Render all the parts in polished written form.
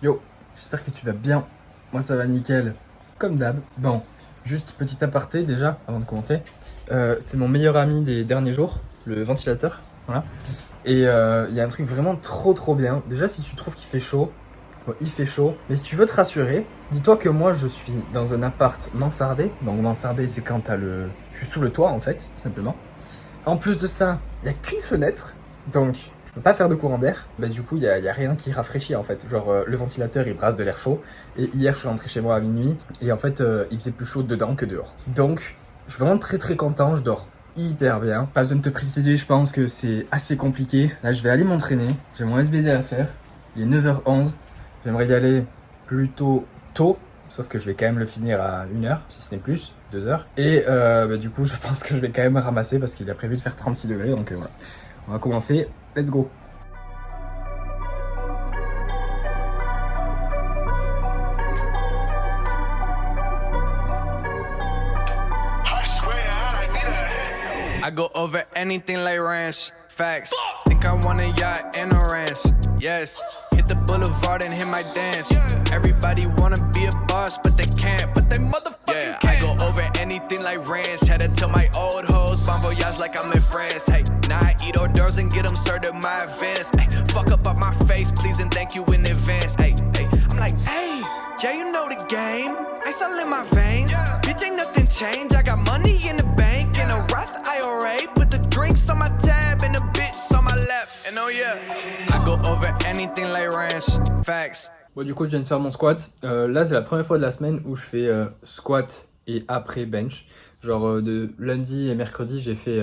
Yo, j'espère que tu vas bien. Moi ça va nickel, comme d'hab. Bon, juste petit aparté déjà, avant de commencer. C'est mon meilleur ami des derniers jours, le ventilateur. Voilà. Et il y a un truc vraiment trop bien. Déjà, si tu trouves qu'il fait chaud, bon, il fait chaud. Mais si tu veux te rassurer, dis-toi que moi je suis dans un appart mansardé. Donc mansardé, c'est quand je suis sous le toit en fait, tout simplement. En plus de ça, il n'y a qu'une fenêtre. Donc je peux pas faire de courant d'air. Bah, du coup, y a rien qui rafraîchit en fait. Genre, le ventilateur il brasse de l'air chaud. Et hier, je suis rentré chez moi à minuit. Et en fait, il faisait plus chaud dedans que dehors. Donc, je suis vraiment très content. Je dors hyper bien. Pas besoin de te préciser, je pense que c'est assez compliqué. Là, je vais aller m'entraîner. J'ai mon SBD à faire. Il est 9h11. J'aimerais y aller plutôt tôt. Sauf que je vais quand même le finir à 1h, si ce n'est plus, 2h. Et bah, du coup, je pense que je vais quand même ramasser parce qu'il a prévu de faire 36 degrés. Donc voilà. On va commencer. Let's go. I go over anything like ranch. Facts. Think I want a yacht and a ranch. Yes. Hit the boulevard and hit my dance. Everybody wanna be a boss, but they can't. But they motherfucking can't. I go over anything like ranch. Had to tell my old hoes, bon voyage like I'm in France. Hey, now I eat hors d'oeuvres and get them served at my advance. Hey, fuck up my face, please and thank you in advance. Hey, I'm like, hey, yeah, you know the game. Ice all in my veins. Bitch, ain't nothing changed. I got money in the bank and a Roth IRA. Put the drinks on my tab and the bitch on my lap. And oh yeah, I go over anything like ranch. Facts. Bon, du coup, je viens de faire mon squat. Là, c'est la première fois de la semaine où je fais squat et après bench. Genre, de lundi et mercredi, j'ai fait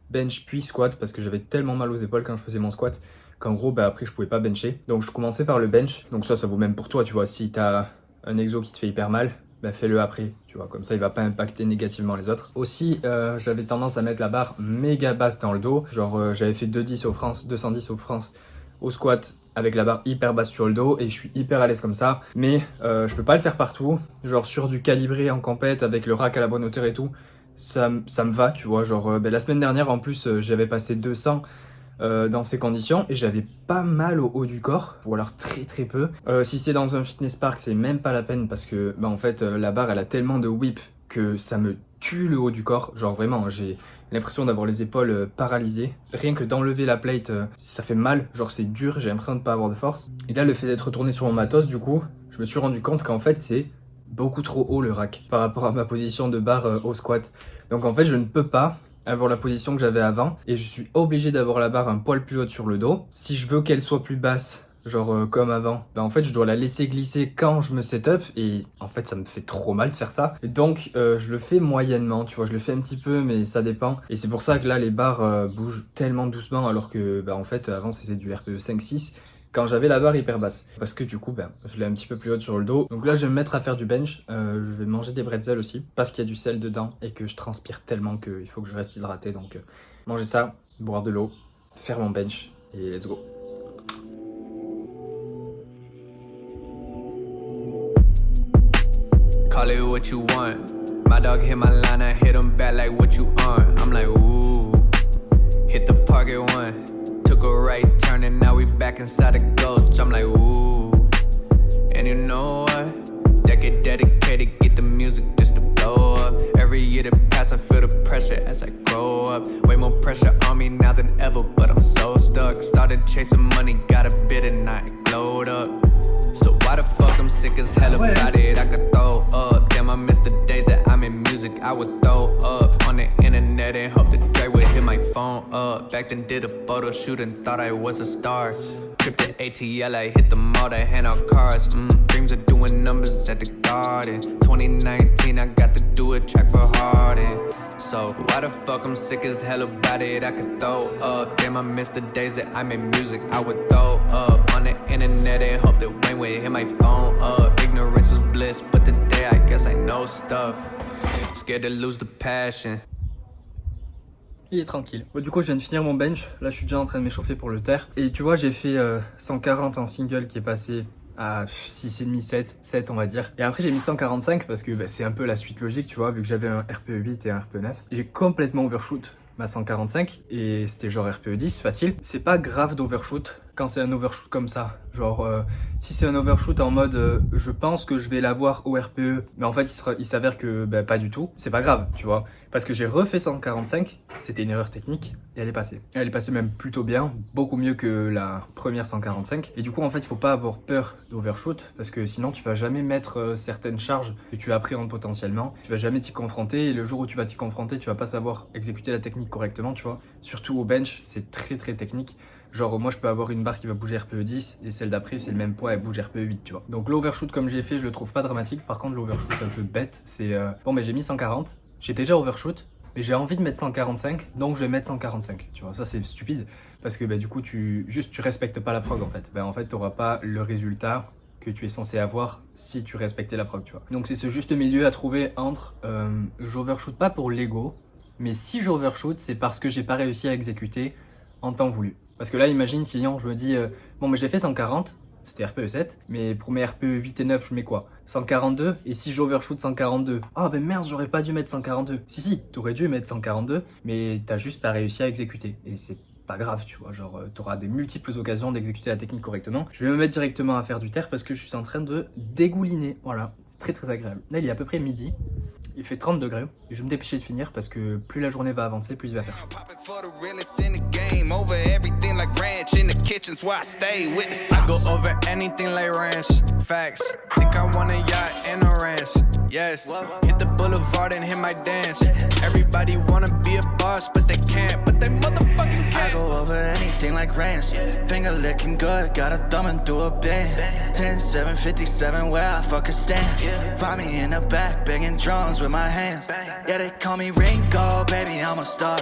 bench puis squat parce que j'avais tellement mal aux épaules quand je faisais mon squat qu'en gros, bah, après, je pouvais pas bencher. Donc, je commençais par le bench. Donc, ça vaut même pour toi, tu vois. Si t'as un exo qui te fait hyper mal, bah, fais-le après, tu vois. Comme ça, il va pas impacter négativement les autres. Aussi, j'avais tendance à mettre la barre méga basse dans le dos. Genre, j'avais fait 210 au France, 210 au France au squat avec la barre hyper basse sur le dos et je suis hyper à l'aise comme ça. Mais je peux pas le faire partout. Genre sur du calibré en compète avec le rack à la bonne hauteur et tout, ça me va, tu vois. Genre la semaine dernière en plus, j'avais passé 200 dans ces conditions et j'avais pas mal au haut du corps, ou alors très peu. Si c'est dans un fitness park, c'est même pas la peine parce que bah, en fait la barre elle a tellement de whip que ça me tue le haut du corps. Genre vraiment, j'ai l'impression d'avoir les épaules paralysées. Rien que d'enlever la plate, ça fait mal, genre c'est dur, j'ai l'impression de pas avoir de force. Et là, le fait d'être retourné sur mon matos, du coup, je me suis rendu compte qu'en fait, c'est beaucoup trop haut le rack par rapport à ma position de barre au squat. Donc en fait, je ne peux pas avoir la position que j'avais avant et je suis obligé d'avoir la barre un poil plus haute sur le dos. Si je veux qu'elle soit plus basse, genre comme avant, bah en fait je dois la laisser glisser quand je me setup et en fait ça me fait trop mal de faire ça. Et donc je le fais moyennement, tu vois, je le fais un petit peu mais ça dépend. Et c'est pour ça que là les barres bougent tellement doucement alors que bah en fait avant c'était du RPE 5-6 quand j'avais la barre hyper basse. Parce que du coup ben, je l'ai un petit peu plus haute sur le dos. Donc là je vais me mettre à faire du bench, je vais manger des bretzels aussi parce qu'il y a du sel dedans et que je transpire tellement qu'il faut que je reste hydraté. Donc manger ça, boire de l'eau, faire mon bench et let's go. Call it what you want. My dog hit my line, I hit him back like what you on. I'm like, ooh. Hit the park at one. Took a right turn and now we back inside the gulch. I'm like, ooh. And you know what? Decade dedicated, get the music just to blow up. Every year that pass, I feel the pressure as I grow up. Way more pressure on me now than ever, but I'm so stuck. Started chasing money, got a bit and I glowed up. So why the fuck I'm sick as hell about it? I could throw up. Damn, I miss the days that I'm in music. I would throw up on the internet and hope that Dre would hit my phone up. Back then did a photo shoot and thought I was a star. Trip to ATL, I hit the mall to hand out cars. Dreams of doing numbers at the garden. 2019, I got to do a track for Harden. So why the fuck I'm sick as hell about it? I could throw up. Damn, I miss the days that I'm in music. I would throw up on the internet and hope that Wayne would hit my phone up. Ignorance was bliss, but today I guess I know stuff. Scared to lose the passion. Il est tranquille. Bon, du coup, je viens de finir mon bench. Là, je suis déjà en train de m'échauffer pour le terre. Et tu vois, j'ai fait 140 en single qui est passé à 6,5, 7 on va dire. Et après, j'ai mis 145 parce que bah, c'est un peu la suite logique, tu vois, vu que j'avais un RPE 8 et un RPE 9. J'ai complètement overshoot ma 145 et c'était genre RPE 10, facile. C'est pas grave d'overshoot. quand c'est un overshoot comme ça. Genre, si c'est un overshoot en mode je pense que je vais l'avoir au RPE, mais en fait il s'avère que pas du tout, c'est pas grave, tu vois. Parce que j'ai refait 145, c'était une erreur technique et elle est passée. Elle est passée même plutôt bien, beaucoup mieux que la première 145. Et du coup, en fait, il faut pas avoir peur d'overshoot parce que sinon tu vas jamais mettre certaines charges que tu appréhendes potentiellement. Tu vas jamais t'y confronter et le jour où tu vas t'y confronter, tu vas pas savoir exécuter la technique correctement, tu vois. Surtout au bench, c'est très très technique. Genre moi je peux avoir une barre qui va bouger RPE 10 et celle d'après c'est le même poids, elle bouge RPE 8, tu vois. Donc l'overshoot comme j'ai fait, je le trouve pas dramatique. Par contre l'overshoot un peu bête, c'est bon mais j'ai mis 140, j'ai déjà overshoot, mais j'ai envie de mettre 145, donc je vais mettre 145, tu vois. Ça c'est stupide parce que du coup tu respectes pas la prog en fait. En fait t'auras pas le résultat que tu es censé avoir si tu respectais la prog, tu vois. Donc c'est ce juste milieu à trouver entre j'overshoot pas pour l'ego, mais si j'overshoot c'est parce que j'ai pas réussi à exécuter en temps voulu. Parce que là, imagine si je me dis, bon, mais j'ai fait 140, c'était RPE 7, mais pour mes RPE 8 et 9, je mets quoi? 142, et si j'overshoot 142, ah ben merde, j'aurais pas dû mettre 142. Si, t'aurais dû mettre 142, mais t'as juste pas réussi à exécuter. Et c'est pas grave, tu vois, genre t'auras des multiples occasions d'exécuter la technique correctement. Je vais me mettre directement à faire du terre parce que je suis en train de dégouliner, voilà. C'est très très agréable. Là, il est à peu près midi. Il fait 30 degrés. Et je vais me dépêcher de finir parce que plus la journée va avancer, plus il va faire chaud. I go over anything like ranch. Facts. Think I want a yacht and a ranch. Yes. Hit the boulevard and hit my dance. Everybody wanna be a boss, but they can't. But they motherfucking can't. I go over anything like ranch. Finger licking good, got a thumbing through a band. 10, 7, 57, where I fucking stand. Find me in the back, banging drums with my hands. Yeah, they call me Ringo, baby, I'm a star.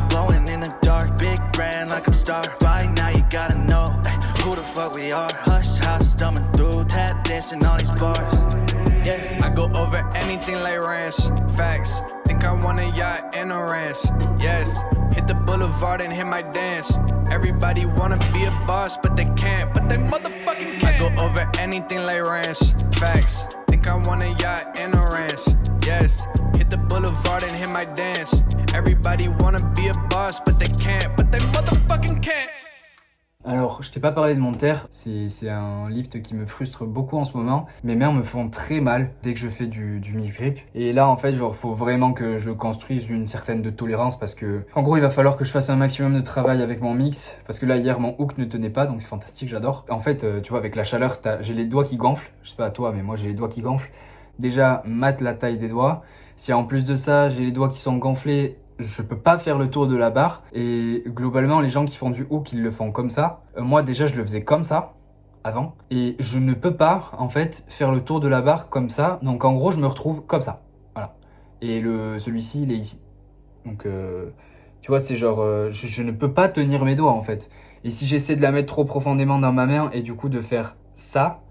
Glowing in the dark, big brand like I'm star. By now you gotta know who the fuck we are. Hush, house, stumbling through, tap dancing all these bars. Yeah. I go over anything like ranch. Facts. Think I want a yacht and a ranch. Yes. Hit the boulevard and hit my dance. Everybody wanna be a boss, but they can't. But they motherfucking can't. I go over anything like ranch. Facts. Think I want a yacht and a ranch. Yes. Hit the boulevard and hit my dance. Everybody wanna be a boss, but they can't. But they motherfucking can't. Alors, je t'ai pas parlé de mon terre, c'est un lift qui me frustre beaucoup en ce moment. Mes mains me font très mal dès que je fais du mix grip. Et là, en fait, genre, faut vraiment que je construise une certaine de tolérance parce que, en gros, il va falloir que je fasse un maximum de travail avec mon mix. Parce que là, hier, mon hook ne tenait pas, donc c'est fantastique, j'adore. En fait, tu vois, avec la chaleur, j'ai les doigts qui gonflent. Je sais pas à toi, mais moi, j'ai les doigts qui gonflent. Déjà, mate la taille des doigts. Si en plus de ça, j'ai les doigts qui sont gonflés, je peux pas faire le tour de la barre. Et globalement, les gens qui font du hook, ils le font comme ça. Moi, déjà, je le faisais comme ça avant. Et je ne peux pas, en fait, faire le tour de la barre comme ça. Donc, en gros, je me retrouve comme ça. Voilà. Et celui-ci, il est ici. Donc, tu vois, c'est genre, je ne peux pas tenir mes doigts, en fait. Et si j'essaie de la mettre trop profondément dans ma main et du coup de faire ça,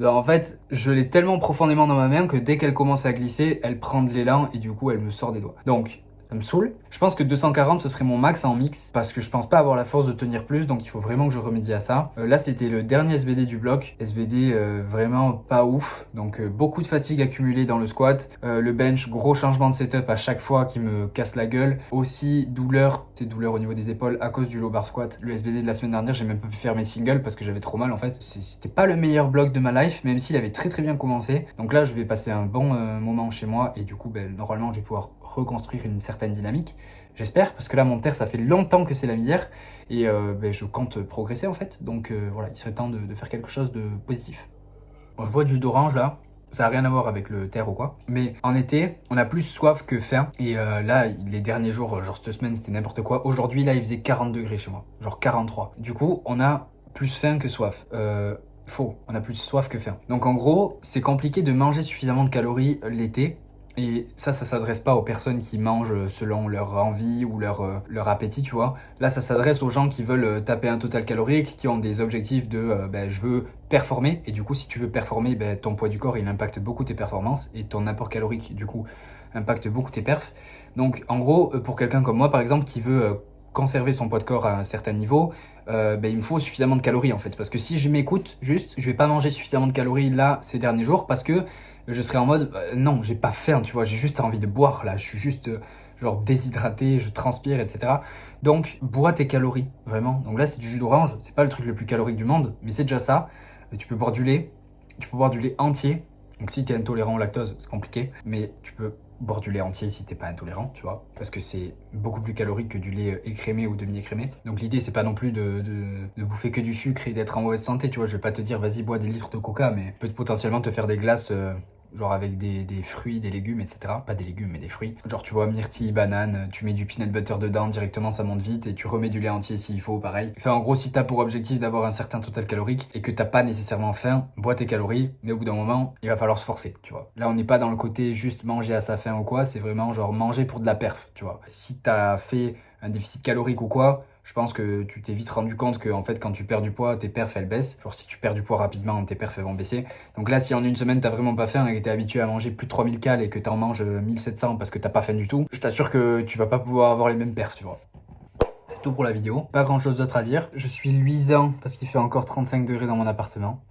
en fait, je l'ai tellement profondément dans ma main que dès qu'elle commence à glisser, elle prend de l'élan et du coup, elle me sort des doigts. Donc, ça me saoule. Je pense que 240 ce serait mon max en mix parce que je pense pas avoir la force de tenir plus, donc il faut vraiment que je remédie à ça. Là c'était le dernier SVD du bloc, SVD vraiment pas ouf, donc beaucoup de fatigue accumulée dans le squat. Le bench, gros changement de setup à chaque fois qui me casse la gueule. Aussi douleur, c'est douleur au niveau des épaules à cause du low bar squat. Le SVD de la semaine dernière, j'ai même pas pu faire mes singles parce que j'avais trop mal en fait. C'était pas le meilleur bloc de ma life, même s'il avait très très bien commencé. Donc là je vais passer un bon moment chez moi et du coup normalement je vais pouvoir reconstruire une certaine dynamique, j'espère, parce que là mon terre ça fait longtemps que c'est la misère et je compte progresser en fait, donc voilà, il serait temps de faire quelque chose de positif. Bon, je bois du jus d'orange là, ça n'a rien à voir avec le terre ou quoi, mais en été on a plus soif que faim et là les derniers jours, genre cette semaine c'était n'importe quoi. Aujourd'hui là il faisait 40 degrés chez moi, genre 43, du coup on a plus faim que soif. Faux, on a plus soif que faim. Donc en gros c'est compliqué de manger suffisamment de calories l'été. Et ça s'adresse pas aux personnes qui mangent selon leur envie ou leur appétit, tu vois. Là, ça s'adresse aux gens qui veulent taper un total calorique, qui ont des objectifs de je veux performer. Et du coup, si tu veux performer, ton poids du corps, il impacte beaucoup tes performances. Et ton apport calorique, du coup, impacte beaucoup tes perfs. Donc, en gros, pour quelqu'un comme moi, par exemple, qui veut conserver son poids de corps à un certain niveau, il me faut suffisamment de calories, en fait. Parce que si je m'écoute juste, je vais pas manger suffisamment de calories là, ces derniers jours, parce que je serais en mode non, j'ai pas faim, tu vois, j'ai juste envie de boire là, je genre déshydraté, je transpire, etc. Donc, bois tes calories, vraiment. Donc là, c'est du jus d'orange, c'est pas le truc le plus calorique du monde, mais c'est déjà ça. Tu peux boire du lait, tu peux boire du lait entier. Donc si t'es intolérant au lactose, c'est compliqué, mais tu peux boire du lait entier si t'es pas intolérant, tu vois, parce que c'est beaucoup plus calorique que du lait écrémé ou demi-écrémé. Donc l'idée, c'est pas non plus de bouffer que du sucre et d'être en mauvaise santé, tu vois. Je vais pas te dire, vas-y, bois des litres de coca, mais peut potentiellement te faire des glaces genre avec des fruits, des légumes, etc. Pas des légumes, mais des fruits. Genre, tu vois, myrtille, banane, tu mets du peanut butter dedans directement, ça monte vite, et tu remets du lait entier s'il faut, pareil. Enfin, en gros, si t'as pour objectif d'avoir un certain total calorique et que t'as pas nécessairement faim, bois tes calories, mais au bout d'un moment, il va falloir se forcer, tu vois. Là, on n'est pas dans le côté juste manger à sa faim ou quoi, c'est vraiment genre manger pour de la perf, tu vois. Si t'as fait un déficit calorique ou quoi, je pense que tu t'es vite rendu compte que en fait quand tu perds du poids, tes perfs elles baissent. Genre si tu perds du poids rapidement, tes perfs elles vont baisser. Donc là, si en une semaine t'as vraiment pas faim et que t'es habitué à manger plus de 3000 cales et que t'en manges 1700 parce que t'as pas faim du tout, je t'assure que tu vas pas pouvoir avoir les mêmes perfs, tu vois. C'est tout pour la vidéo. Pas grand chose d'autre à dire. Je suis luisant parce qu'il fait encore 35 degrés dans mon appartement.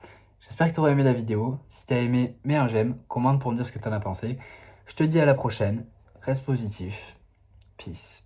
J'espère que t'auras aimé la vidéo. Si t'as aimé, mets un j'aime, commente pour me dire ce que t'en as pensé. Je te dis à la prochaine. Reste positif. Peace.